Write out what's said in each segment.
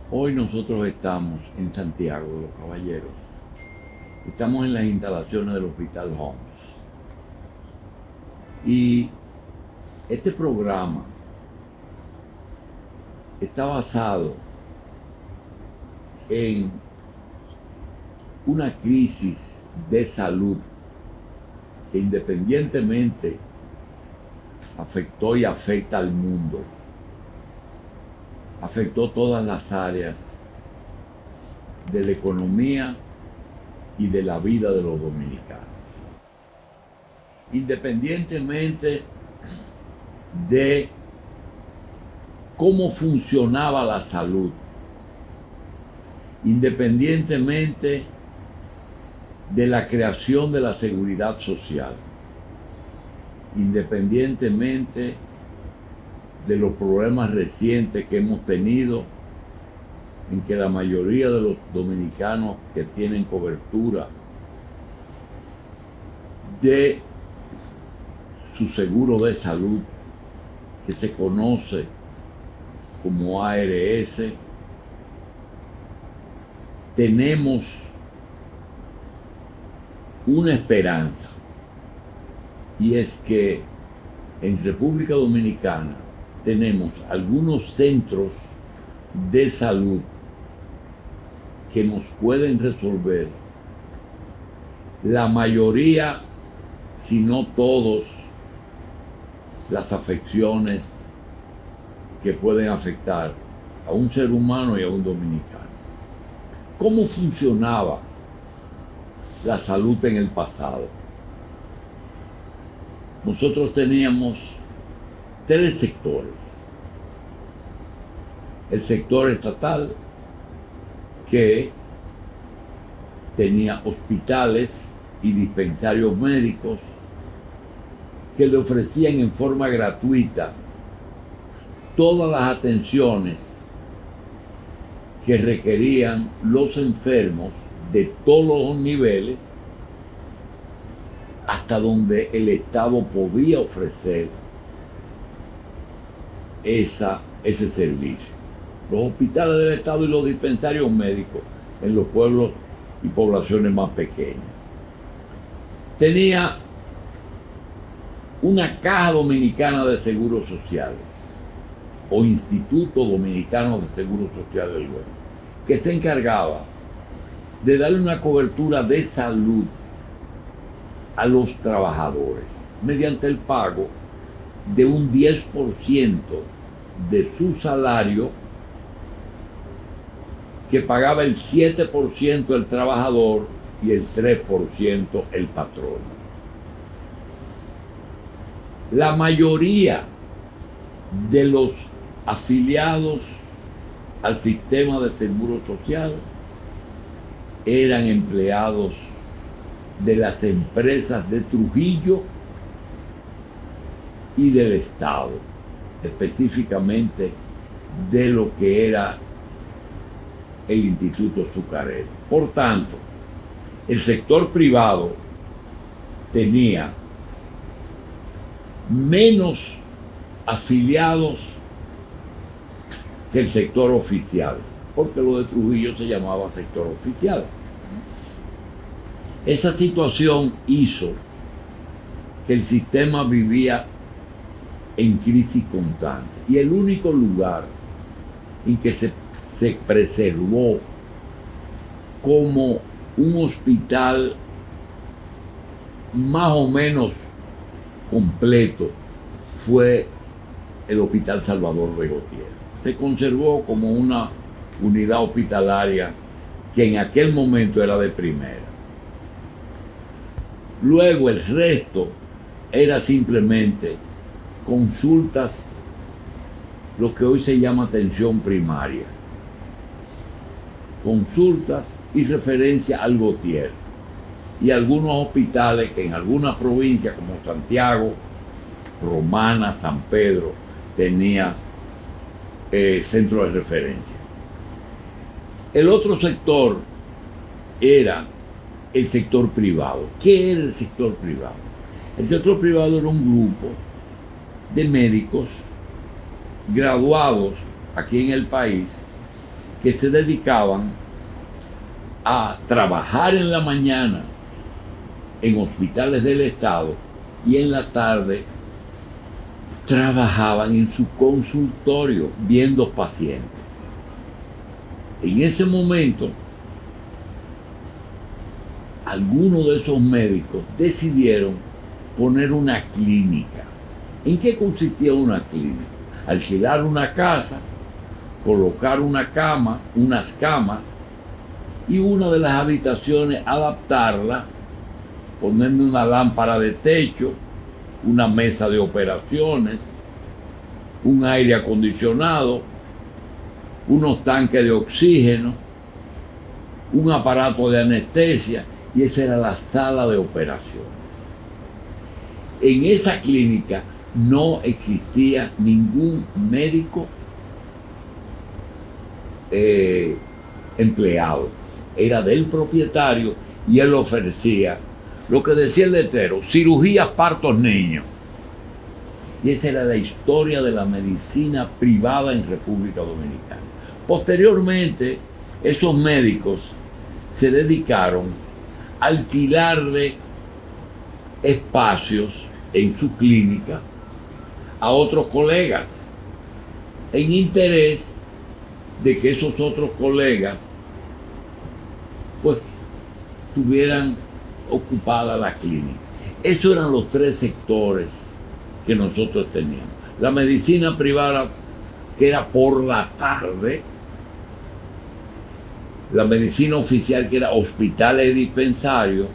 Hoy nosotros estamos en Santiago de los Caballeros. Estamos en las instalaciones del Hospital Homs. Y este programa está basado en una crisis de salud que independientemente afectó y afecta al mundo. Afectó todas las áreas de la economía y de la vida de los dominicanos. Independientemente de cómo funcionaba la salud, independientemente de la creación de la seguridad social, independientemente de los problemas recientes que hemos tenido, en que la mayoría de los dominicanos que tienen cobertura de su seguro de salud, que se conoce como ARS, tenemos una esperanza, y es que en República Dominicana tenemos algunos centros de salud que nos pueden resolver la mayoría, si no todos, las afecciones que pueden afectar a un ser humano y a un dominicano. ¿Cómo funcionaba la salud en el pasado? Nosotros teníamos tres sectores. El sector estatal, que tenía hospitales y dispensarios médicos que le ofrecían en forma gratuita todas las atenciones que requerían los enfermos de todos los niveles, hasta donde el Estado podía ofrecer ese servicio. Los hospitales del Estado y los dispensarios médicos en los pueblos y poblaciones más pequeñas. Tenía una Caja Dominicana de Seguros Sociales o Instituto Dominicano de Seguros Sociales, que se encargaba de darle una cobertura de salud a los trabajadores mediante el pago de un 10% de su salario, que pagaba el 7% el trabajador y el 3% el patrón. La mayoría de los afiliados al sistema de seguro social eran empleados de las empresas de Trujillo y del Estado, específicamente de lo que era el Instituto Azucarero. Por tanto, el sector privado tenía menos afiliados que el sector oficial, porque lo de Trujillo se llamaba sector oficial. Esa situación hizo que el sistema vivía en crisis constante, y el único lugar en que se preservó como un hospital más o menos completo fue el Hospital Salvador Begotier. Se conservó como una unidad hospitalaria que en aquel momento era de primera. Luego el resto era simplemente consultas, lo que hoy se llama atención primaria, consultas y referencia al Gautier, y algunos hospitales que en algunas provincias como Santiago, Romana, San Pedro, tenía centro de referencia. El otro sector era el sector privado. ¿Qué era el sector privado? El sector privado era un grupo de médicos graduados aquí en el país que se dedicaban a trabajar en la mañana en hospitales del Estado y en la tarde trabajaban en su consultorio viendo pacientes. En ese momento, algunos de esos médicos decidieron poner una clínica. ¿En qué consistía una clínica? Alquilar una casa, colocar una cama, unas camas, y una de las habitaciones adaptarla, ponerle una lámpara de techo, una mesa de operaciones, un aire acondicionado, unos tanques de oxígeno, un aparato de anestesia, y esa era la sala de operaciones. En esa clínica no existía ningún médico empleado, era del propietario y él ofrecía lo que decía el letrero: cirugías, partos, niños. Y esa era la historia de la medicina privada en República Dominicana. Posteriormente, esos médicos se dedicaron a alquilarle espacios en su clínica a otros colegas, en interés de que esos otros colegas pues tuvieran ocupada la clínica. Esos eran los tres sectores que nosotros teníamos. La medicina privada, que era por la tarde; la medicina oficial, que era hospitales y dispensarios;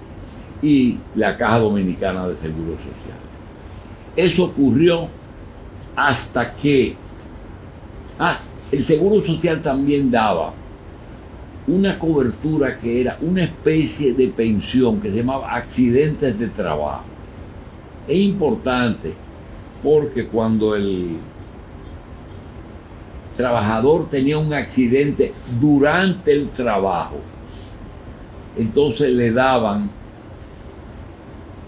y la Caja Dominicana de Seguro Social. Eso ocurrió hasta que el Seguro Social también daba una cobertura que era una especie de pensión que se llamaba accidentes de trabajo. Es importante porque cuando el trabajador tenía un accidente durante el trabajo, entonces le daban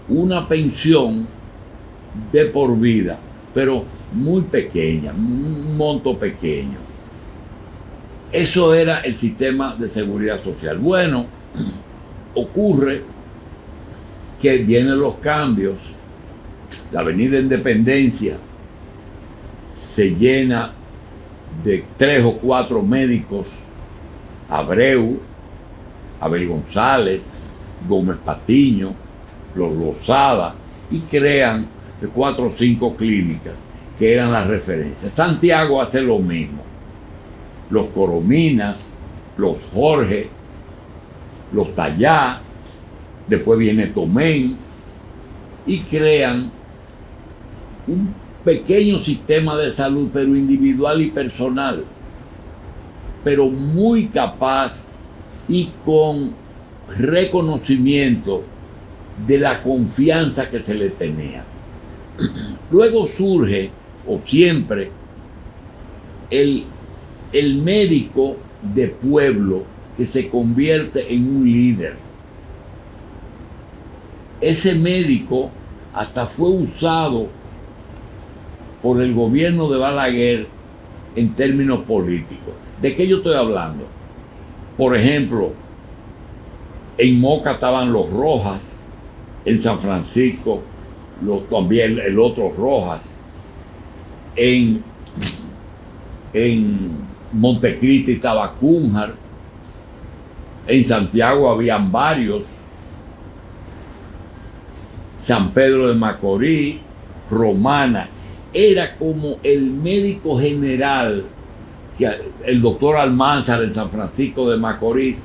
una pensión de por vida, pero muy pequeña, un monto pequeño. Eso era el sistema de seguridad social. Bueno, ocurre que vienen los cambios. La Avenida Independencia se llena de 3 o 4 médicos: Abreu, Abel González, Gómez Patiño, los Lozada, y crean 4 o 5 clínicas que eran las referencias. Santiago hace lo mismo: los Corominas, los Jorge, los Tallá, después viene Tomén, y crean un pequeño sistema de salud, pero individual y personal, pero muy capaz y con reconocimiento de la confianza que se le tenía. Luego surge, o siempre, el médico de pueblo que se convierte en un líder. Ese médico hasta fue usado por el gobierno de Balaguer en términos políticos. ¿De qué yo estoy hablando? Por ejemplo, en Moca estaban los Rojas, en San Francisco también el otro Rojas, en Montecristi estaba Cúnjar, en Santiago habían varios, San Pedro de Macorís, Romana. Era como el médico general, el doctor Almanzar en San Francisco de Macorís,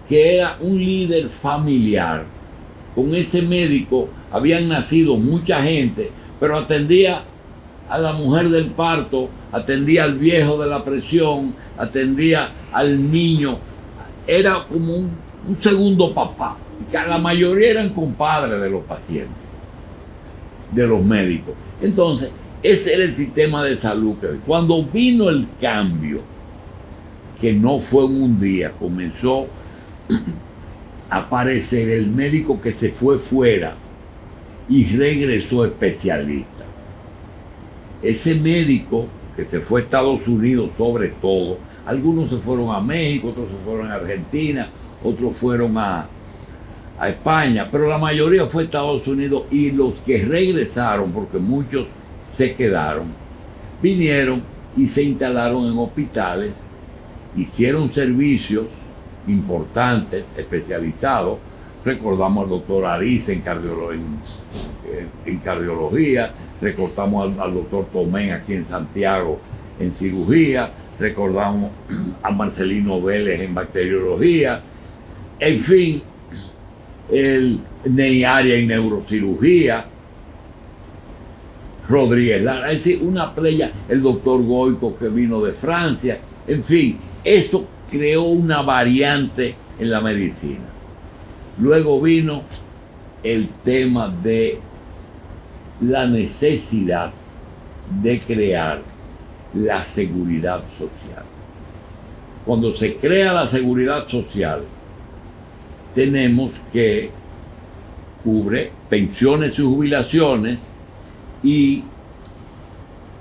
que era un líder familiar. Con ese médico habían nacido mucha gente, pero atendía a la mujer del parto, atendía al viejo de la presión, atendía al niño. Era como un segundo papá. La mayoría eran compadres de los pacientes, de los médicos. Entonces, ese era el sistema de salud que cuando vino el cambio, que no fue en un día, comenzó a aparecer el médico que se fue fuera y regresó especialista. Ese médico que se fue a Estados Unidos, sobre todo, Algunos se fueron a México, otros se fueron a Argentina, otros fueron a España, pero la mayoría fue a Estados Unidos, y los que regresaron, porque muchos se quedaron, vinieron y se instalaron en hospitales, hicieron servicios importantes, especializados. Recordamos al doctor Ariza en cardiología, recordamos al doctor Tomén aquí en Santiago en cirugía, recordamos a Marcelino Vélez en bacteriología, en fin, el Neyari en neurocirugía, Rodríguez Lara, es decir, una playa, el doctor Goico que vino de Francia, en fin, esto creó una variante en la medicina. Luego vino el tema de la necesidad de crear la seguridad social. Cuando se crea la seguridad social, tenemos que cubre pensiones y jubilaciones y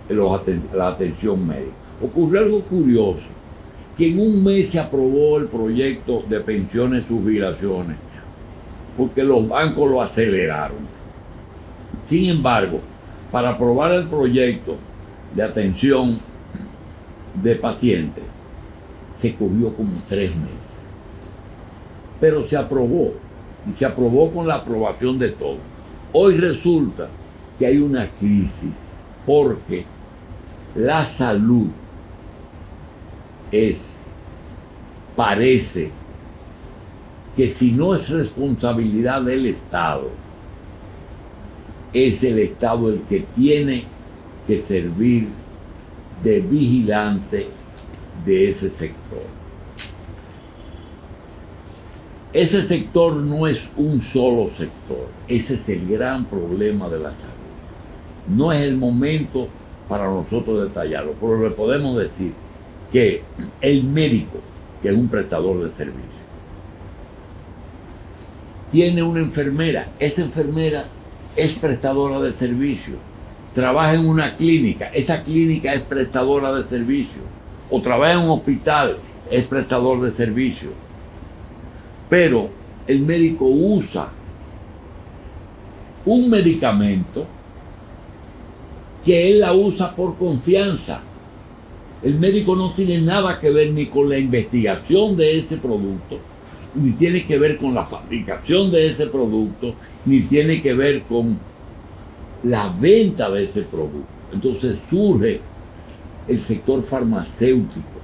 la atención médica. Ocurrió algo curioso, que en un mes se aprobó el proyecto de pensiones y jubilaciones, porque los bancos lo aceleraron. Sin embargo, para aprobar el proyecto de atención de pacientes, se cogió como 3 meses. Pero se aprobó, y se aprobó con la aprobación de todos. Hoy resulta que hay una crisis, porque la salud parece que si no es responsabilidad del Estado, es el Estado el que tiene que servir de vigilante de ese sector. Ese sector no es un solo sector, ese es el gran problema de la salud. No es el momento para nosotros detallarlo, pero le podemos decir que el médico, que es un prestador de servicio, tiene una enfermera, esa enfermera es prestadora de servicio, trabaja en una clínica, esa clínica es prestadora de servicio, o trabaja en un hospital, es prestador de servicio. Pero el médico usa un medicamento que él la usa por confianza. El médico no tiene nada que ver ni con la investigación de ese producto, ni tiene que ver con la fabricación de ese producto, ni tiene que ver con la venta de ese producto. Entonces surge el sector farmacéutico,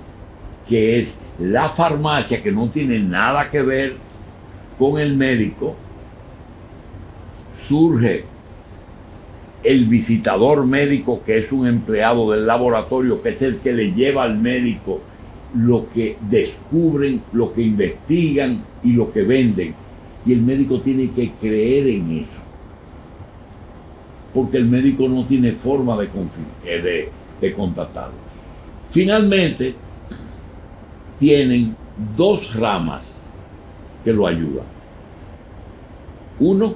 que es la farmacia, que no tiene nada que ver con el médico. Surge el visitador médico, que es un empleado del laboratorio, que es el que le lleva al médico lo que descubren, lo que investigan y lo que venden. Y el médico tiene que creer en eso, porque el médico no tiene forma de contactarlo. Finalmente, tienen 2 ramas que lo ayudan. Uno,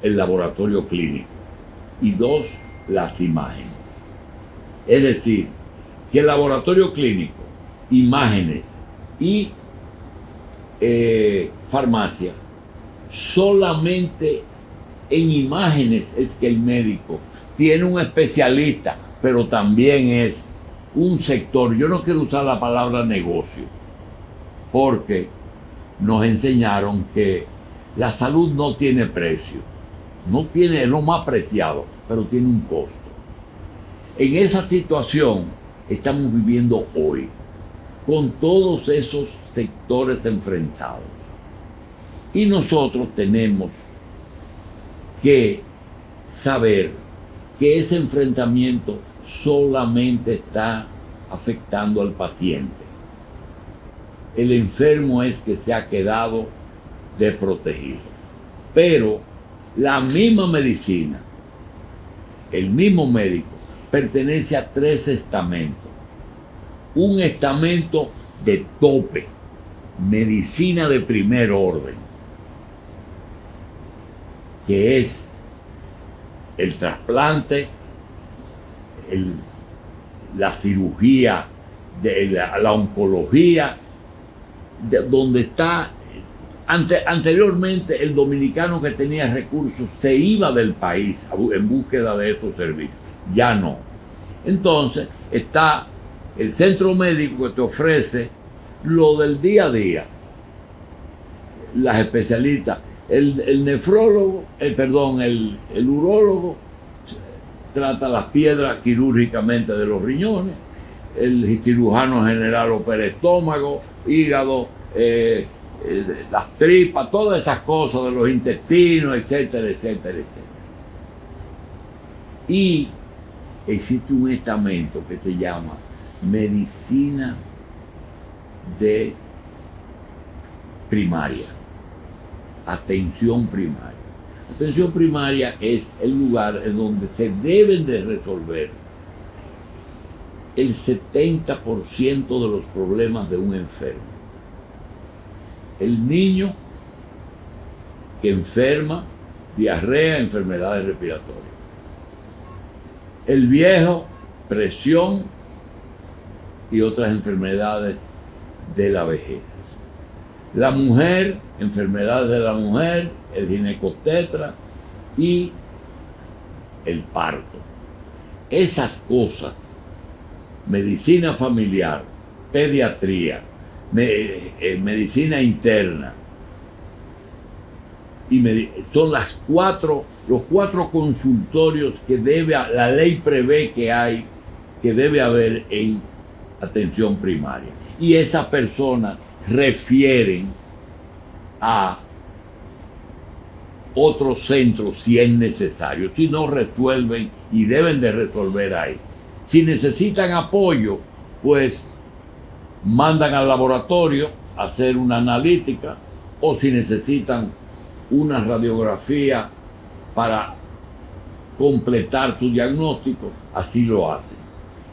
el laboratorio clínico, y 2, las imágenes. Es decir, que el laboratorio clínico, imágenes y farmacia, solamente en imágenes es que el médico tiene un especialista, pero también es un sector. Yo no quiero usar la palabra negocio, porque nos enseñaron que la salud no tiene precio, no tiene, es lo más preciado, pero tiene un costo. En esa situación estamos viviendo hoy, con todos esos sectores enfrentados. Y nosotros tenemos que saber que ese enfrentamiento solamente está afectando al paciente. El enfermo es que se ha quedado desprotegido. Pero la misma medicina, el mismo médico, pertenece a 3 estamentos. Un estamento de tope, medicina de primer orden, que es el trasplante, la cirugía de la oncología, donde está. Anteriormente el dominicano que tenía recursos se iba del país en búsqueda de estos servicios, ya no. Entonces está el centro médico que te ofrece lo del día a día, las especialistas, el nefrólogo, el urólogo trata las piedras quirúrgicamente de los riñones, el cirujano general opera estómago, hígado, las tripas, todas esas cosas de los intestinos, etcétera, etcétera, etcétera. Y existe un estamento que se llama medicina de primaria, atención primaria. Atención primaria es el lugar en donde se deben de resolver el 70% de los problemas de un enfermo. El niño que enferma, diarrea, enfermedades respiratorias. El viejo, presión y otras enfermedades de la vejez. La mujer, enfermedades de la mujer, el ginecobstetra y el parto. Esas cosas, medicina familiar, pediatría, medicina interna, y son los cuatro consultorios que la ley prevé que debe haber en atención primaria. Y esas personas refieren a otros centros si es necesario, si no resuelven y deben de resolver ahí. Si necesitan apoyo, pues mandan al laboratorio a hacer una analítica, o si necesitan una radiografía para completar su diagnóstico, así lo hacen.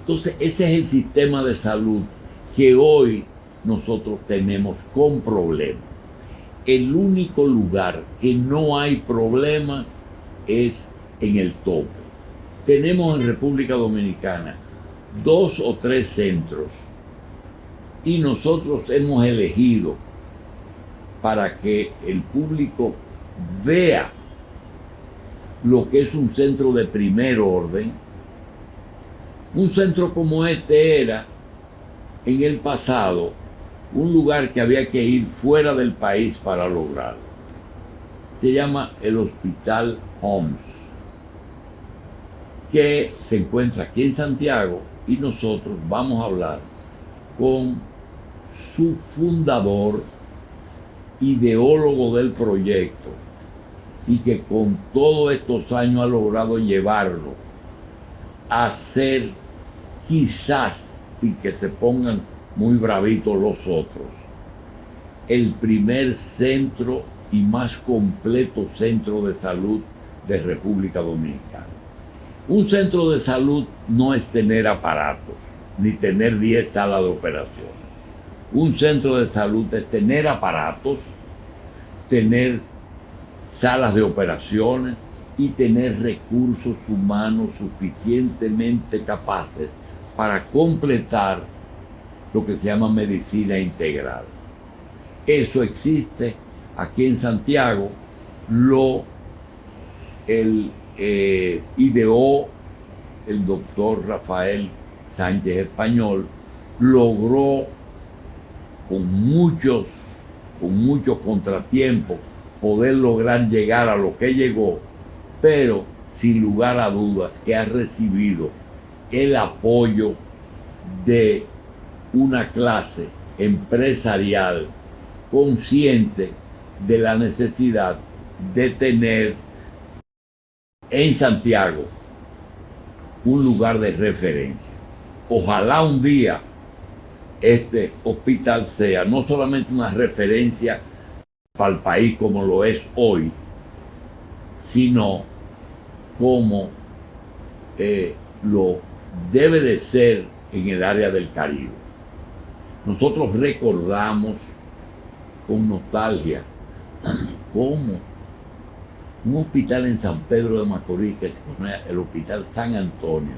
Entonces, ese es el sistema de salud que hoy nosotros tenemos con problemas. El único lugar que no hay problemas es en el tope. Tenemos en República Dominicana 2 o 3 centros y nosotros hemos elegido, para que el público vea lo que es un centro de primer orden. Un centro como este era, en el pasado, un lugar que había que ir fuera del país para lograrlo. Se llama el Hospital Homs, que se encuentra aquí en Santiago, y nosotros vamos a hablar con su fundador, ideólogo del proyecto, y que con todos estos años ha logrado llevarlo a ser, quizás, sin que se pongan muy bravitos los otros, el primer centro y más completo centro de salud de República Dominicana. Un centro de salud no es tener aparatos, ni tener 10 salas de operaciones. Un centro de salud es tener aparatos, tener salas de operaciones y tener recursos humanos suficientemente capaces para completar lo que se llama medicina integral. Eso existe aquí en Santiago, ideó el doctor Rafael Sánchez Español, logró con muchos contratiempos poder lograr llegar a lo que llegó, pero sin lugar a dudas que ha recibido el apoyo de una clase empresarial consciente de la necesidad de tener en Santiago un lugar de referencia. Ojalá un día este hospital sea no solamente una referencia para el país como lo es hoy, sino como lo debe de ser en el área del Caribe. Nosotros recordamos con nostalgia cómo un hospital en San Pedro de Macorís, que se llama el Hospital San Antonio,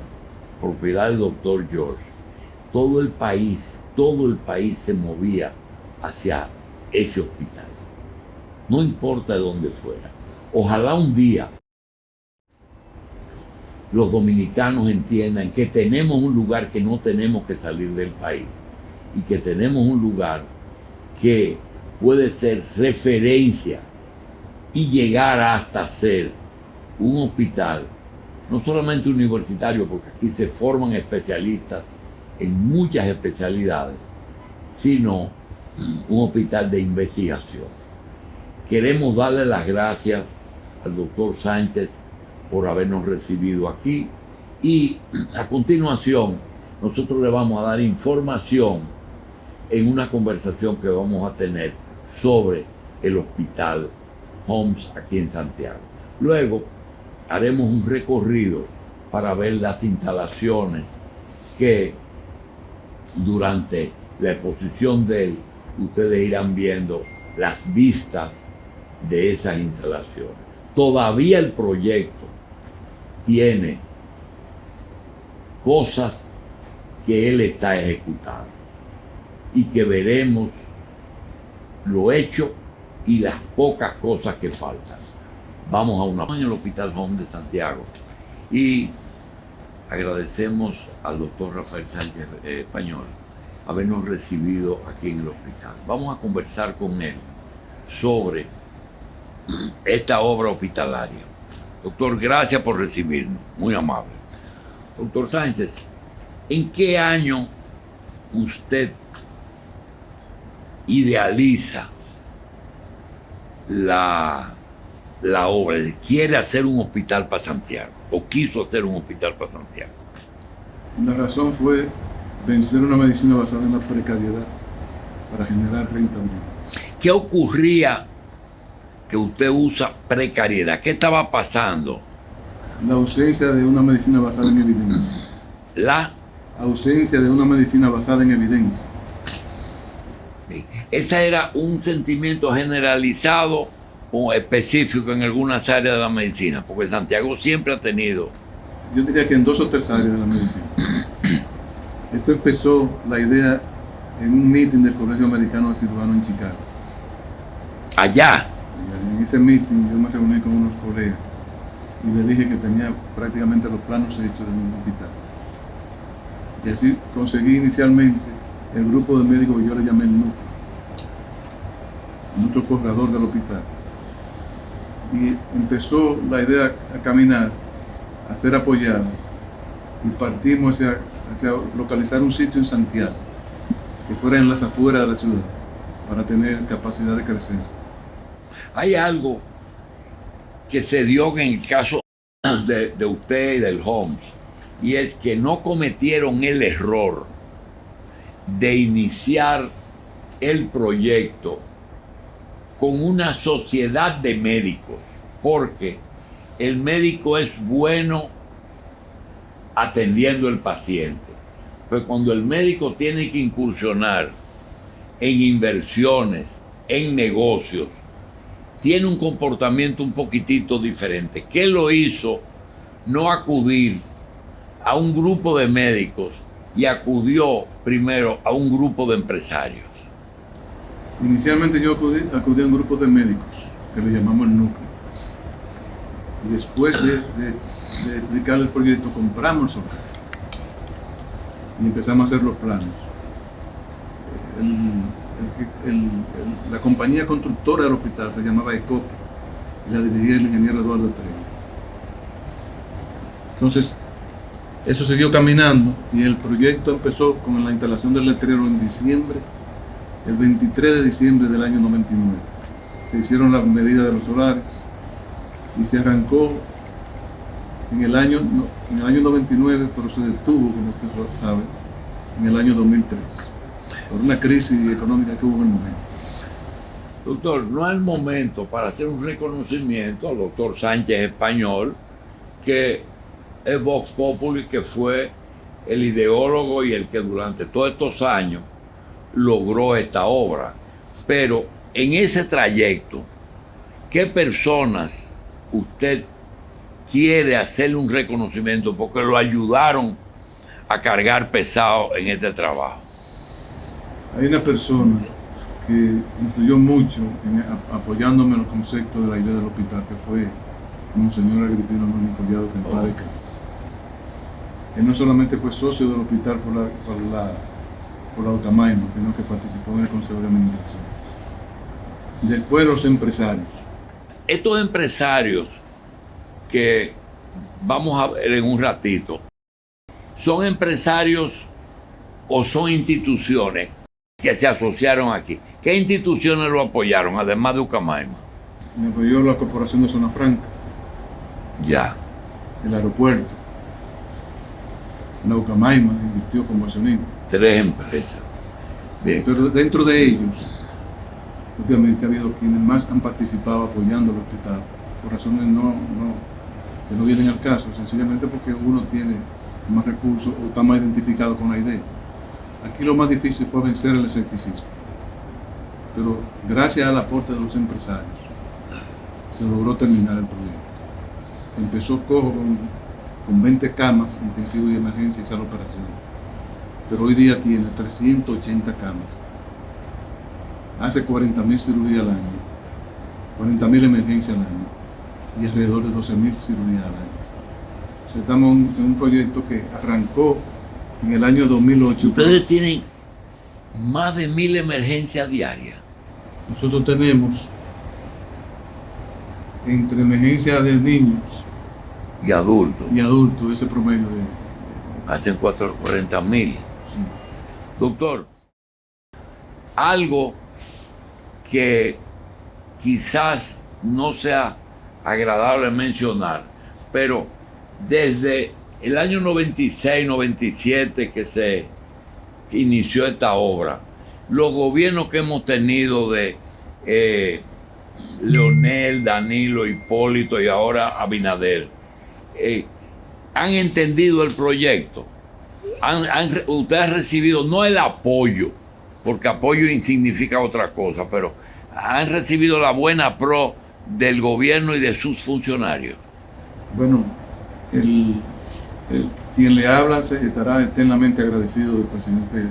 propiedad del doctor George, todo el país se movía hacia ese hospital. No importa de dónde fuera. Ojalá un día los dominicanos entiendan que tenemos un lugar que no tenemos que salir del país y que tenemos un lugar que puede ser referencia y llegar hasta ser un hospital, no solamente universitario, porque aquí se forman especialistas en muchas especialidades, sino un hospital de investigación. Queremos darle las gracias al doctor Sánchez por habernos recibido aquí y a continuación nosotros le vamos a dar información en una conversación que vamos a tener sobre el hospital Homs aquí en Santiago. Luego haremos un recorrido para ver las instalaciones que durante la exposición de él ustedes irán viendo las vistas de esas instalaciones. Todavía el proyecto tiene cosas que él está ejecutando y que veremos lo hecho y las pocas cosas que faltan. Vamos a una en el Hospital Homs de Santiago y agradecemos al doctor Rafael Sánchez Español habernos recibido aquí en el hospital. Vamos a conversar con él sobre esta obra hospitalaria. Doctor, gracias por recibirnos, muy amable. Doctor Sánchez, ¿en qué año usted idealiza la obra? ¿Quiere hacer un hospital para Santiago o quiso hacer un hospital para Santiago? La razón fue vencer una medicina basada en la precariedad para generar rentabilidad. ¿Qué ocurría que usted usa precariedad? ¿Qué estaba pasando? La ausencia de una medicina basada en evidencia. La ausencia de una medicina basada en evidencia. Ese era un sentimiento generalizado o específico en algunas áreas de la medicina, porque Santiago siempre ha tenido. Yo diría que en 2 o 3 áreas de la medicina. Esto empezó la idea en un meeting del Colegio Americano de Cirujanos en Chicago. Allá. En ese meeting yo me reuní con unos colegas y les dije que tenía prácticamente los planos hechos de un hospital. Y así conseguí inicialmente el grupo de médicos que yo le llamé el núcleo forjador del hospital. Y empezó la idea a caminar, a ser apoyada, y partimos hacia localizar un sitio en Santiago que fuera en las afueras de la ciudad para tener capacidad de crecer. Hay algo que se dio en el caso de usted y del Homs, y es que no cometieron el error de iniciar el proyecto con una sociedad de médicos, porque el médico es bueno atendiendo al paciente, pero cuando el médico tiene que incursionar en inversiones, en negocios, tiene un comportamiento un poquitito diferente. ¿Qué lo hizo no acudir a un grupo de médicos y acudió primero a un grupo de empresarios? Inicialmente yo acudí a un grupo de médicos que le llamamos el núcleo. Y después de explicar el proyecto, compramos el solar y empezamos a hacer los planos. La compañía constructora del hospital se llamaba ECOP y la dirigía el ingeniero Eduardo Estrella. Entonces, eso siguió caminando y el proyecto empezó con la instalación del letrero en diciembre, el 23 de diciembre del año 99. Se hicieron las medidas de los solares y se arrancó en el año 99, pero se detuvo, como usted sabe, en el año 2003, por una crisis económica que hubo en el momento. Doctor, no es el momento para hacer un reconocimiento al doctor Sánchez Español, que es Vox Populi, que fue el ideólogo y el que durante todos estos años logró esta obra. Pero en ese trayecto, ¿qué personas usted quiere hacerle un reconocimiento porque lo ayudaron a cargar pesado en este trabajo? Hay una persona que influyó mucho apoyándome en los conceptos de la idea del hospital, que fue Monseñor Agripino Núñez Collado, que en paz descanse. Él no solamente fue socio del hospital por la Ocamaima, sino que participó en el Consejo de Administración. Después los empresarios. Estos empresarios que vamos a ver en un ratito, ¿son empresarios o son instituciones que se asociaron aquí? ¿Qué instituciones lo apoyaron, además de Ucamaima? Me apoyó la Corporación de Zona Franca, Ya. el aeropuerto, la Ucamaima invirtió como accionista. 3 empresas. Bien. Pero dentro de ellos, obviamente ha habido quienes más han participado apoyando el hospital, por razones que no vienen al caso, sencillamente porque uno tiene más recursos o está más identificado con la idea. Aquí lo más difícil fue vencer el escepticismo, pero gracias al aporte de los empresarios se logró terminar el proyecto. Empezó cojo con 20 camas intensivas y emergencia y sala de operación, pero hoy día tiene 380 camas, hace 40.000 cirugías al año, 40.000 emergencias al año y alrededor de 12.000 cirugías al año. O sea, estamos en un proyecto que arrancó en el año 2008. Ustedes tienen más de 1.000 emergencias diarias. Nosotros tenemos entre emergencias de niños Y adultos. y adultos ese promedio de Hacen 40.000. sí. Doctor, algo que quizás no sea agradable mencionar, pero desde el año 96, 97 que se inició esta obra, los gobiernos que hemos tenido de Leonel, Danilo, Hipólito y ahora Abinader, han entendido el proyecto. Usted ha recibido no el apoyo, porque apoyo significa otra cosa, pero han recibido la buena pro del gobierno y de sus funcionarios. Bueno, quien le habla se estará eternamente agradecido del presidente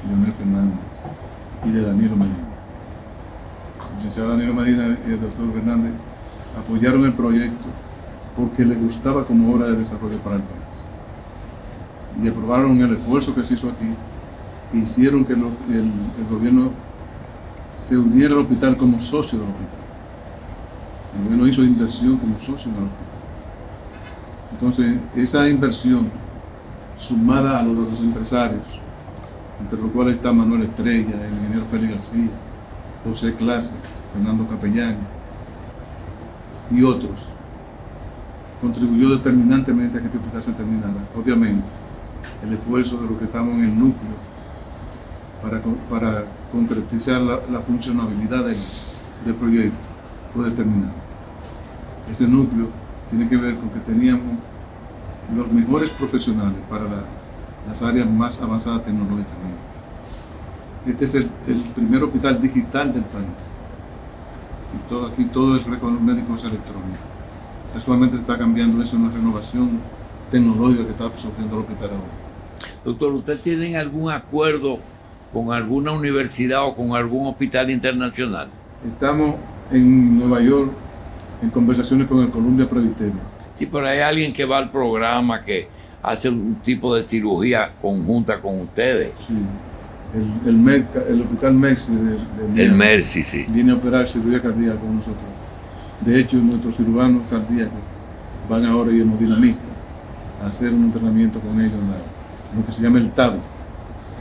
Leonel Fernández y de Danilo Medina. El licenciado Danilo Medina y el doctor Fernández apoyaron el proyecto porque les gustaba como obra de desarrollo para el país. Y aprobaron el esfuerzo que se hizo aquí e hicieron que el gobierno se uniera al hospital como socio del hospital. El gobierno hizo inversión como socio en el hospital. Entonces, esa inversión, sumada a lo de los empresarios, entre los cuales está Manuel Estrella, el ingeniero Félix García, José Clase, Fernando Capellán y otros, contribuyó determinantemente a que este hospital se terminara. Obviamente, el esfuerzo de los que estamos en el núcleo para concretizar la funcionabilidad del proyecto fue determinante. Ese núcleo tiene que ver con que teníamos los mejores profesionales para las áreas más avanzadas tecnológicamente. Este es el primer hospital digital del país. Y aquí todo el récord médico es electrónico. Casualmente se está cambiando eso en la renovación tecnológica que está sufriendo el hospital ahora. Doctor, ¿usted tiene algún acuerdo con alguna universidad o con algún hospital internacional? Estamos en Nueva York en conversaciones con el Columbia Presbyterian. Sí, pero hay alguien que va al programa que hace un tipo de cirugía conjunta con ustedes. Sí, el hospital Mercy El Mercy, sí. viene a operar cirugía cardíaca con nosotros. De hecho, nuestros cirujanos cardíacos van ahora y hemodinamistas a hacer un entrenamiento con ellos en lo que se llama el TAVI,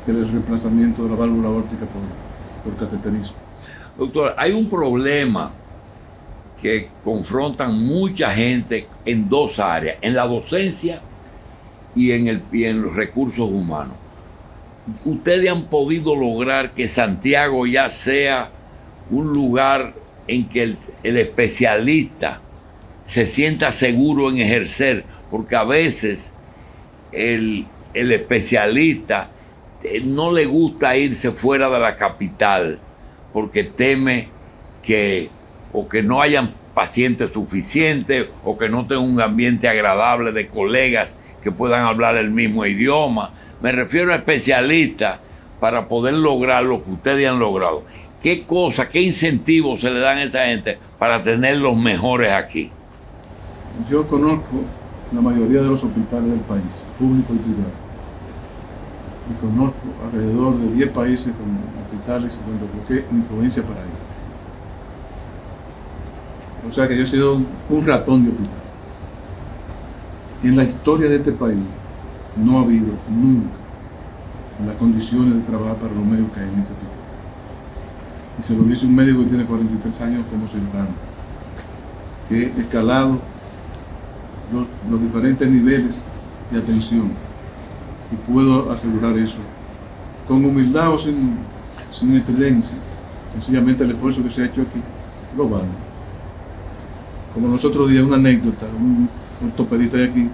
que es el reemplazamiento de la válvula aórtica por cateterismo. Doctor, hay un problema que confrontan mucha gente en 2 áreas, en la docencia y en los recursos humanos. Ustedes han podido lograr que Santiago ya sea un lugar en que el especialista se sienta seguro en ejercer, porque a veces el especialista no le gusta irse fuera de la capital porque teme que no hayan pacientes suficientes o que no tenga un ambiente agradable de colegas que puedan hablar el mismo idioma. me refiero a especialistas para poder lograr lo que ustedes han logrado. ¿Qué cosas, qué incentivos se le dan a esa gente para tener los mejores aquí? Yo conozco la mayoría de los hospitales del país, público y privado. Y conozco alrededor de 10 países con hospitales donde busqué influencia para este. O sea que yo he sido un ratón de hospital. En la historia de este país no ha habido nunca las condiciones de trabajar para los médicos que hay en este hospital. Y se lo dice un médico que tiene 43 años como cirujano, que he escalado los diferentes niveles de atención y puedo asegurar eso con humildad o sin estridencia. Sencillamente el esfuerzo que se ha hecho aquí lo vale. Como los otros días, una anécdota, un ortopedista de aquí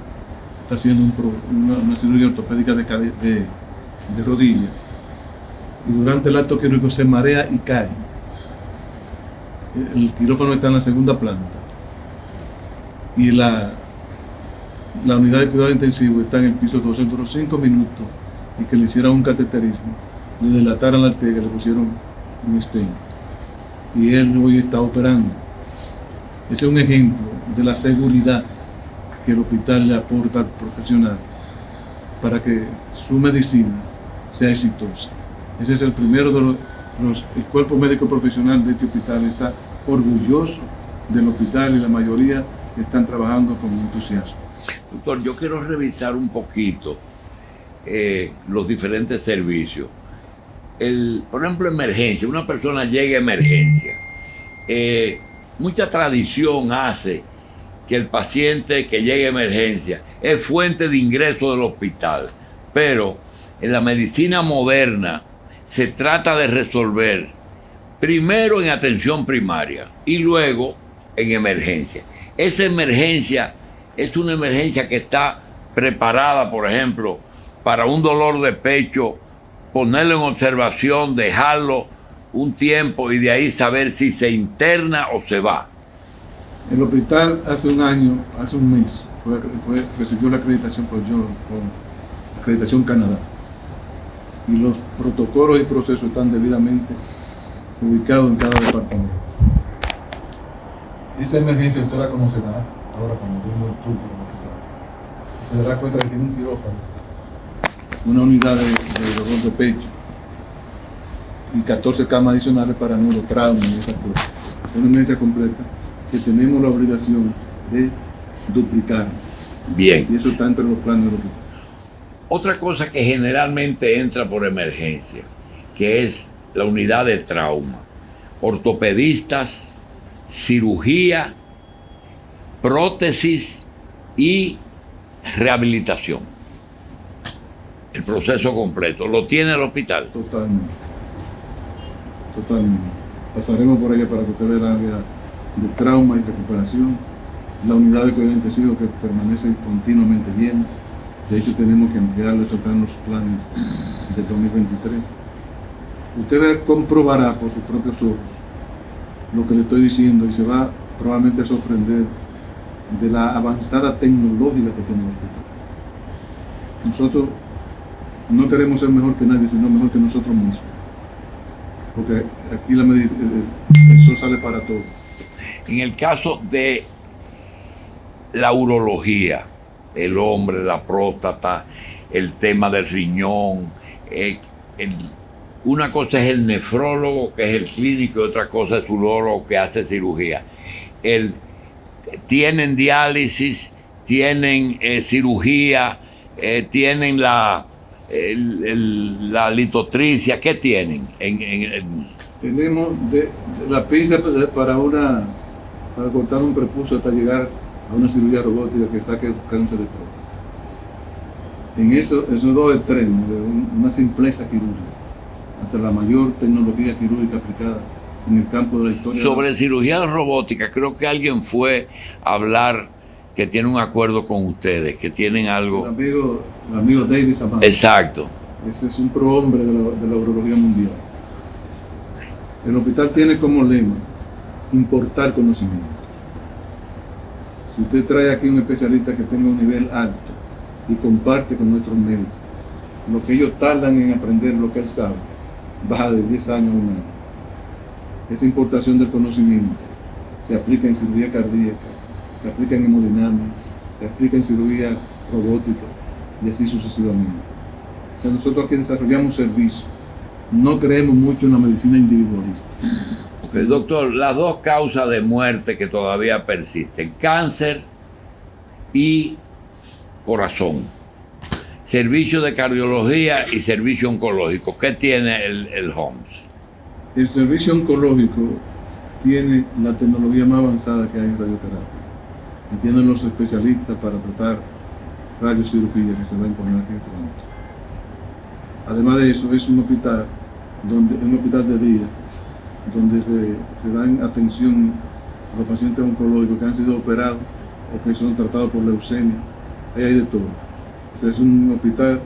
está haciendo una cirugía ortopédica de rodilla y durante el acto quirúrgico se marea y cae. El quirófano está en la segunda planta y la unidad de cuidado intensivo está en el piso 2. Duró 5 minutos y que le hicieran un cateterismo, le dilataran la arteria, le pusieron un stent y él hoy está operando. Ese es un ejemplo de la seguridad que el hospital le aporta al profesional para que su medicina sea exitosa. Ese es el primero de el cuerpo médico profesional de este hospital está orgulloso del hospital y la mayoría están trabajando con entusiasmo. Doctor, yo quiero revisar un poquito los diferentes servicios. Por ejemplo, emergencia. Una persona llega a emergencia. Mucha tradición hace que el paciente que llegue a emergencia es fuente de ingreso del hospital, pero en la medicina moderna se trata de resolver primero en atención primaria y luego en emergencia. Esa emergencia es una emergencia que está preparada, por ejemplo, para un dolor de pecho, ponerlo en observación, dejarlo un tiempo y de ahí saber si se interna o se va. El hospital hace un mes, recibió la acreditación por Acreditación Canadá. Y los protocolos y procesos están debidamente ubicados en cada departamento. Esa emergencia usted la conocerá ahora cuando venga el tour por el hospital. Y se dará cuenta que tiene un quirófano, una unidad de dolor de pecho y 14 camas adicionales para neurotrauma y esas cosas. Es una emergencia completa que tenemos la obligación de duplicar. Bien. Y eso está entre los planes del hospital. Otra cosa que generalmente entra por emergencia, que es la unidad de trauma. Ortopedistas, cirugía, prótesis y rehabilitación. El proceso completo. ¿Lo tiene el hospital? Totalmente. Pasaremos por allá para que usted vea la área de trauma y recuperación, la unidad de cuidado intensivo que permanece continuamente llena. De hecho, tenemos que ampliarlo, eso está en los planes de 2023. Usted comprobará por sus propios ojos lo que le estoy diciendo y se va probablemente a sorprender de la avanzada tecnológica que tiene el hospital. Nosotros no queremos ser mejor que nadie, sino mejor que nosotros mismos. Porque aquí el sol sale para todos. En el caso de la urología, el hombre, la próstata, el tema del riñón, una cosa es el nefrólogo, que es el clínico, y otra cosa es el urólogo que hace cirugía. Tienen diálisis, tienen cirugía, tienen la litotricia. ¿Qué tienen? Tenemos de la pinza para cortar un prepucio hasta llegar a una cirugía robótica que saque cáncer de próstata. En esos dos extremos, de una simpleza quirúrgica hasta la mayor tecnología quirúrgica aplicada en el campo de la historia. Sobre cirugía robótica, creo que alguien fue a hablar que tiene un acuerdo con ustedes, que tienen algo. El amigo David Zamora. Exacto. Ese es un prohombre de la urología mundial. El hospital tiene como lema importar conocimientos. Si usted trae aquí un especialista que tenga un nivel alto y comparte con nuestros médicos lo que ellos tardan en aprender lo que él sabe, baja de 10 años a un año. Esa importación del conocimiento se aplica en cirugía cardíaca, se aplica en hemodinámica, se aplica en cirugía robótica y así sucesivamente. O sea, nosotros aquí desarrollamos servicios, no creemos mucho en la medicina individualista. Okay, doctor, las dos causas de muerte que todavía persisten, cáncer y corazón, servicio de cardiología y servicio oncológico, ¿qué tiene el HOMS? El servicio oncológico tiene la tecnología más avanzada que hay en radioterapia. Y tienen los especialistas para tratar radiocirugía que se va a imponer aquí pronto. Además de eso, es un hospital de día donde se dan atención a los pacientes oncológicos que han sido operados o que son tratados por leucemia. Ahí hay de todo. O sea, es un hospital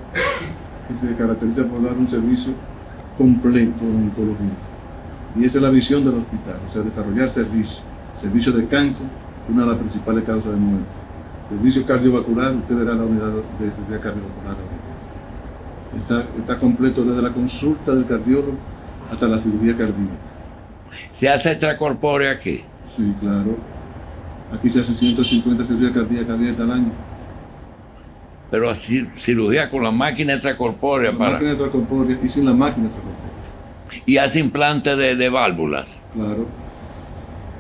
que se caracteriza por dar un servicio completo de oncología. Y esa es la visión del hospital, o sea, desarrollar servicios de cáncer, una de las principales causas de muerte. Servicio cardiovascular, usted verá la unidad de cirugía cardiovascular ahorita. Está completo desde la consulta del cardiólogo hasta la cirugía cardíaca. ¿Se hace extracorpóreo aquí? Sí, claro. Aquí se hace 150 cirugías cardíacas abiertas al año. Pero cirugía con la máquina extracorpórea. La máquina extracorpórea y sin la máquina extracorpórea. Y hace implante de válvulas. Claro.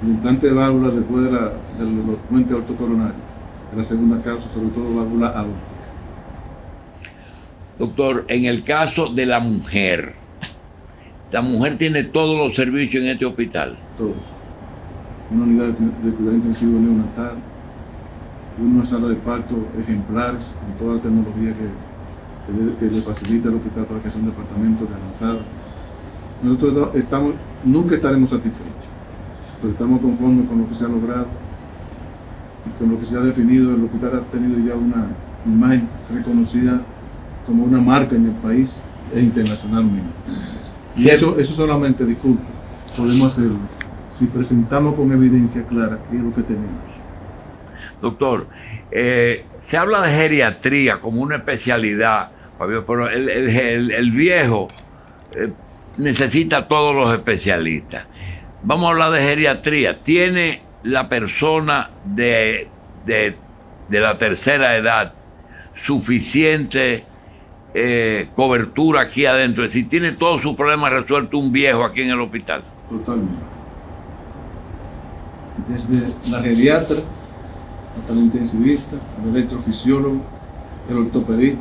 El implante de válvulas después de los puentes ortocoronarios es la segunda causa, sobre todo válvula aórtica. Doctor, en el caso de la mujer tiene todos los servicios en este hospital. Todos. Una unidad de cuidado intensivo neonatal, una sala de parto ejemplares con toda la tecnología que le facilita al hospital para que sea un departamento de avanzada. Nosotros nunca estaremos satisfechos, pero estamos conformes con lo que se ha logrado y con lo que se ha definido. El hospital ha tenido ya una imagen reconocida como una marca en el país e internacionalmente. Y sí, eso solamente, disculpe, podemos hacerlo si presentamos con evidencia clara qué es lo que tenemos. Doctor, se habla de geriatría como una especialidad, pero el viejo necesita todos los especialistas. Vamos a hablar de geriatría. ¿Tiene la persona de la tercera edad suficiente cobertura aquí adentro? Es decir, ¿tiene todos sus problemas resueltos un viejo aquí en el hospital? Totalmente. Desde la geriatra hasta el intensivista, el electrofisiólogo, el ortopedista,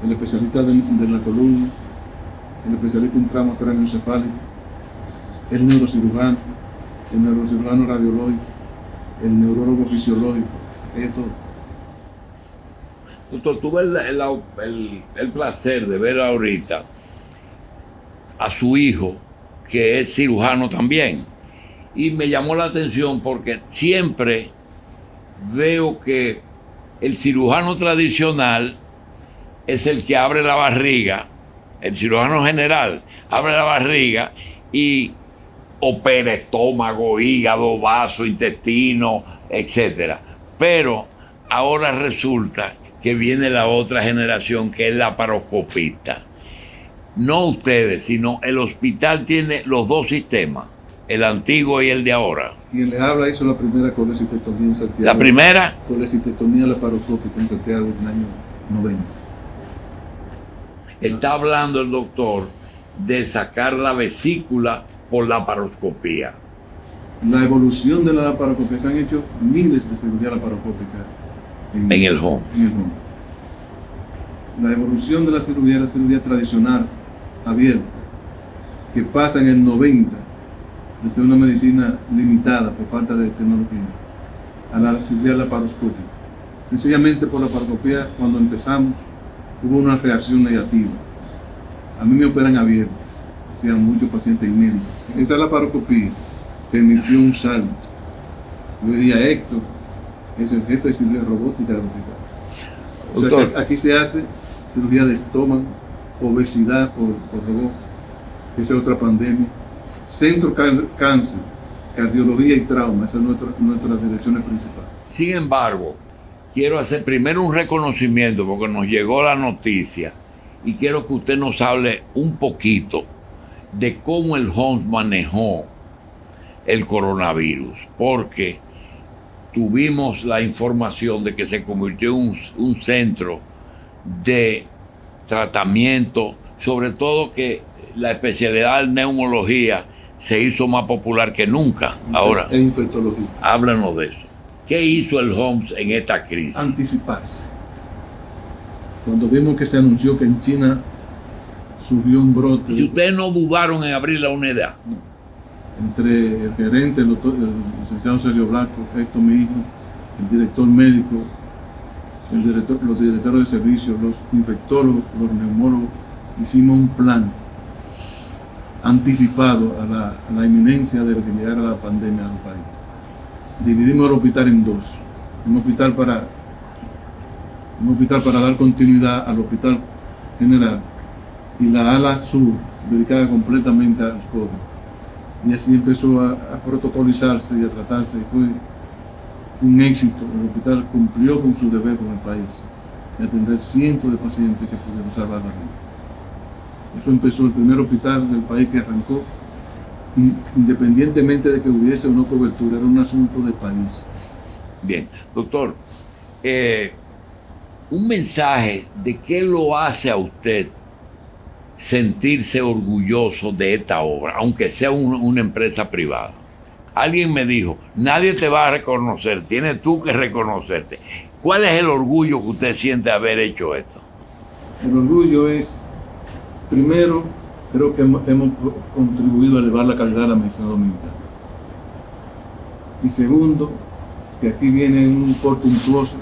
el especialista de la columna, el especialista en trauma craneoencefálico, el neurocirujano radiológico, el neurólogo fisiológico, todo. Doctor, tuve el placer de ver ahorita a su hijo, que es cirujano también, y me llamó la atención porque siempre veo que el cirujano tradicional es el que abre la barriga, el cirujano general abre la barriga y opera estómago, hígado, vaso, intestino, etc. Pero ahora resulta que viene la otra generación, que es la laparoscopista. No ustedes, sino el hospital tiene los dos sistemas, el antiguo y el de ahora. Quien le habla hizo la primera colecistectomía en Santiago. ¿La primera? Colecistectomía laparoscópica en Santiago en el año 90. Está hablando el doctor de sacar la vesícula por laparoscopía. La evolución de la laparoscopía, se han hecho miles de cirugías laparoscópicas en el home. La evolución de la cirugía tradicional abierta, que pasa en el 90 de ser una medicina limitada por falta de tecnología a la cirugía laparoscópica. Sencillamente por la laparoscopía, cuando empezamos, hubo una reacción negativa. A mí me operan abierto, decían muchos pacientes y médicos. Esa laparoscopía permitió un salto. Yo diría, Héctor es el jefe de cirugía robótica del hospital. O sea, que aquí se hace cirugía de estómago, obesidad por robot, esa es otra pandemia. Centro cáncer, cardiología y trauma, esas son nuestras direcciones principales. Sin embargo, quiero hacer primero un reconocimiento porque nos llegó la noticia y quiero que usted nos hable un poquito de cómo el Homs manejó el coronavirus, porque tuvimos la información de que se convirtió en un centro de tratamiento, sobre todo que la especialidad de neumología se hizo más popular que nunca. Ahora, en infectología. Háblanos de eso. ¿Qué hizo el Homs en esta crisis? Anticiparse. Cuando vimos que se anunció que en China surgió un brote. Si ustedes no dudaron en abrir la unidad. Entre el gerente, el licenciado Sergio Blanco, Héctor, mi hijo, el director médico, los directores de servicios, los infectólogos, los neumólogos, hicimos un plan anticipado a la inminencia de que llegara la pandemia al país. Dividimos el hospital en dos. Un hospital para dar continuidad al hospital general y la ala sur dedicada completamente al COVID. Y así empezó a protocolizarse y a tratarse, y fue un éxito. El hospital cumplió con su deber con el país de atender cientos de pacientes que pudieron salvar la vida. Eso empezó el primer hospital del país que arrancó, independientemente de que hubiese o no cobertura, era un asunto de país. Bien, doctor, un mensaje de qué lo hace a usted sentirse orgulloso de esta obra, aunque sea una empresa privada. Alguien me dijo, nadie te va a reconocer, tienes tú que reconocerte. ¿Cuál es el orgullo que usted siente de haber hecho esto? El orgullo es, primero, creo que hemos contribuido a elevar la calidad de la medicina dominicana. Y segundo, que aquí viene un portentuoso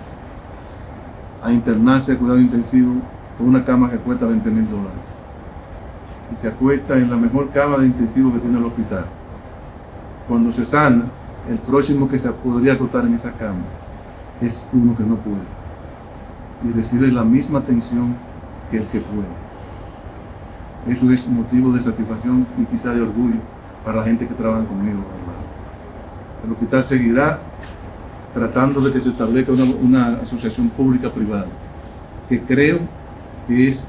a internarse a cuidado intensivo con una cama que cuesta $20,000. Y se acuesta en la mejor cama de intensivo que tiene el hospital. Cuando se sana, el próximo que se podría acostar en esa cama es uno que no puede y recibe la misma atención que el que puede. Eso es motivo de satisfacción y quizá de orgullo para la gente que trabaja conmigo. El hospital seguirá tratando de que se establezca una asociación pública-privada, que creo que es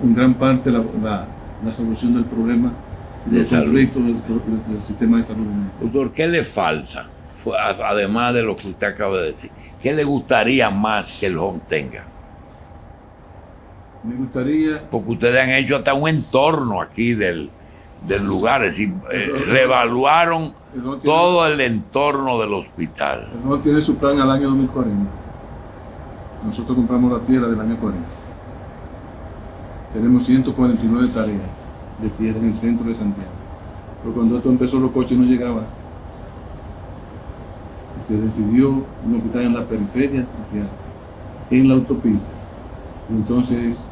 en gran parte la solución del problema del conflicto del sistema de salud. Doctor, ¿qué le falta? Además de lo que usted acaba de decir, ¿qué le gustaría más que el Homs tenga? Me gustaría... Porque ustedes han hecho hasta un entorno aquí del lugar, es decir, reevaluaron todo el entorno del hospital. El Homs tiene su plan al año 2040. Nosotros compramos la tierra del año 40. Tenemos 149 tareas de tierra en el centro de Santiago. Pero cuando esto empezó, los coches no llegaban. Y se decidió un hospital en la periferia de Santiago, en la autopista. Entonces,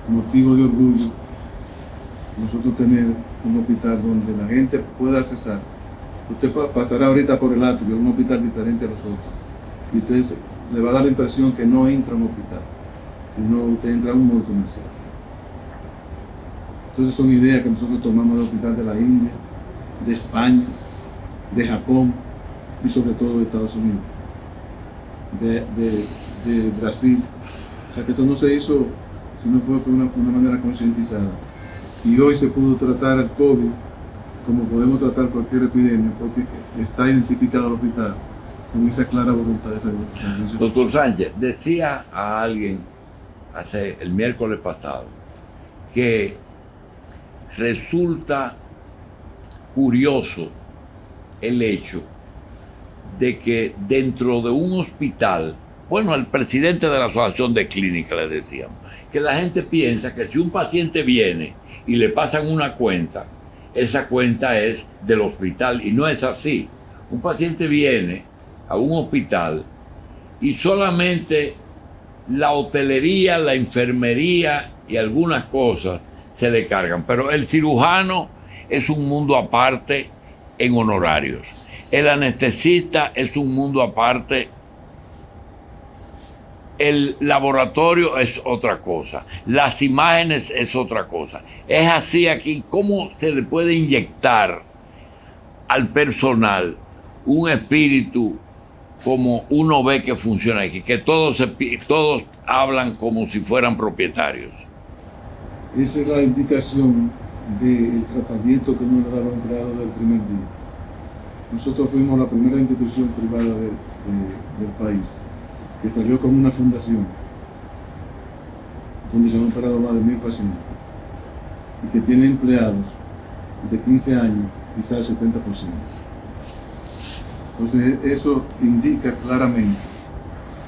motivo de orgullo, nosotros tener un hospital donde la gente pueda accesar. Usted pasará ahorita por el atrio, un hospital diferente a los otros. Y usted le va a dar la impresión que no entra a un hospital, sino usted entra a un mall comercial. Entonces son ideas que nosotros tomamos del hospital de la India, de España, de Japón y sobre todo de Estados Unidos, de Brasil. O sea que esto no se hizo si no fue por una manera concientizada. Y hoy se pudo tratar el COVID como podemos tratar cualquier epidemia, porque está identificado el hospital con esa clara voluntad de servicio. Doctor Sánchez, decía a alguien el miércoles pasado que resulta curioso el hecho de que dentro de un hospital, bueno, el presidente de la Asociación de Clínicas le decíamos, que la gente piensa que si un paciente viene y le pasan una cuenta, esa cuenta es del hospital, y no es así. Un paciente viene a un hospital y solamente la hotelería, la enfermería y algunas cosas se le cargan, pero el cirujano es un mundo aparte en honorarios. El anestesista es un mundo aparte. El laboratorio es otra cosa. Las imágenes es otra cosa. Es así aquí. ¿Cómo se le puede inyectar al personal un espíritu como uno ve que funciona aquí? Que todos hablan como si fueran propietarios. Esa es la indicación del tratamiento que nos daba los empleados del primer día. Nosotros fuimos la primera institución privada del país que salió con una fundación donde se han operado más de 1000 pacientes y que tiene empleados de 15 años, quizás el 70%. Entonces eso indica claramente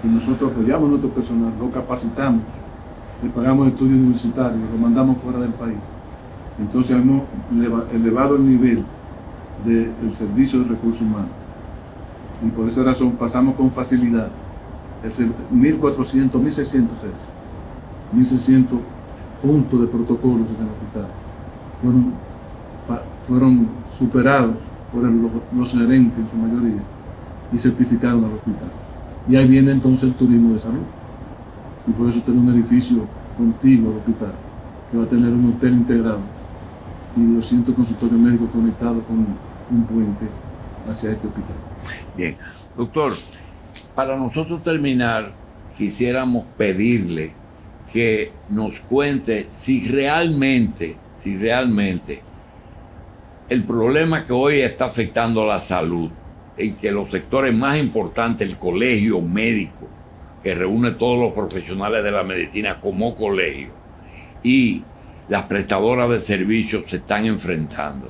que nosotros apoyamos a nuestro personal, lo capacitamos, le pagamos estudios universitarios, lo mandamos fuera del país. Entonces hemos elevado el nivel del servicio de recursos humanos. Y por esa razón pasamos con facilidad 1.400, 1.600 puntos de protocolos en el hospital. Fueron superados por los gerentes en su mayoría y certificaron al hospital. Y ahí viene entonces el turismo de salud. Y por eso tenemos un edificio contiguo al hospital, que va a tener un hotel integrado y 200 consultorios médicos conectados con un puente hacia este hospital. Bien, doctor, para nosotros terminar, quisiéramos pedirle que nos cuente si realmente el problema que hoy está afectando la salud, en que los sectores más importantes, el colegio médico, que reúne todos los profesionales de la medicina como colegio, y las prestadoras de servicios se están enfrentando.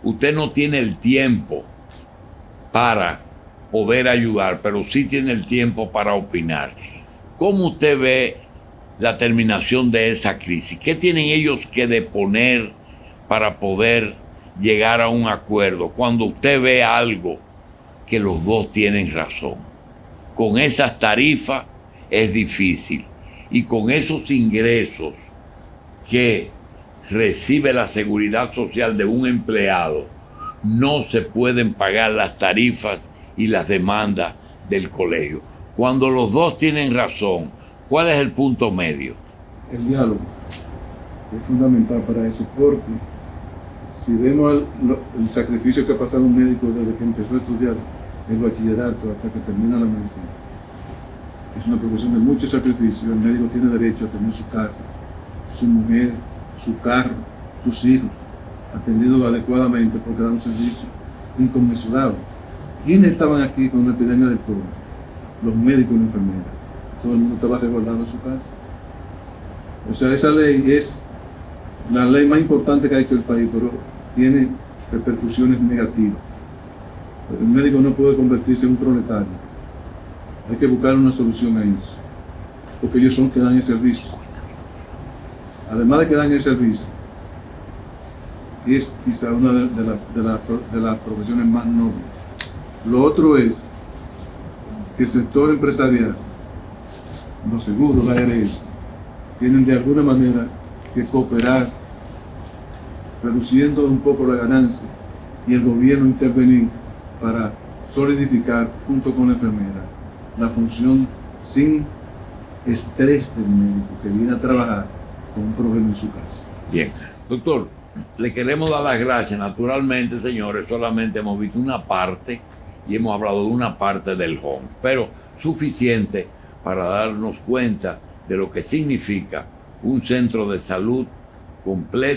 Usted no tiene el tiempo para poder ayudar, pero sí tiene el tiempo para opinar. ¿Cómo usted ve la terminación de esa crisis? ¿Qué tienen ellos que deponer para poder llegar a un acuerdo cuando usted ve algo que los dos tienen razón? Con esas tarifas es difícil, y con esos ingresos que recibe la seguridad social de un empleado, no se pueden pagar las tarifas y las demandas del colegio. Cuando los dos tienen razón, ¿cuál es el punto medio? El diálogo es fundamental para eso, porque si vemos el sacrificio que ha pasado un médico desde que empezó a estudiar el bachillerato hasta que termina la medicina, es una profesión de mucho sacrificio. El médico tiene derecho a tener su casa, su mujer, su carro, sus hijos, atendidos adecuadamente, porque dan un servicio inconmensurable. ¿Quiénes estaban aquí con la epidemia del COVID? Los médicos y las enfermeras. Todo el mundo estaba resguardado en su casa. O sea, esa ley es la ley más importante que ha hecho el país, pero tiene repercusiones negativas. El médico no puede convertirse en un proletario. Hay que buscar una solución a eso, porque ellos son los que dan el servicio. Además de que dan el servicio, es quizá una de las profesiones más nobles. Lo otro es que el sector empresarial, los seguros, la ARS, tienen de alguna manera que cooperar, reduciendo un poco la ganancia, y el gobierno intervenir para solidificar, junto con la enfermera, la función sin estrés del médico que viene a trabajar con un problema en su casa. Bien, doctor, le queremos dar las gracias. Naturalmente, señores, solamente hemos visto una parte y hemos hablado de una parte del home, pero suficiente para darnos cuenta de lo que significa un centro de salud completo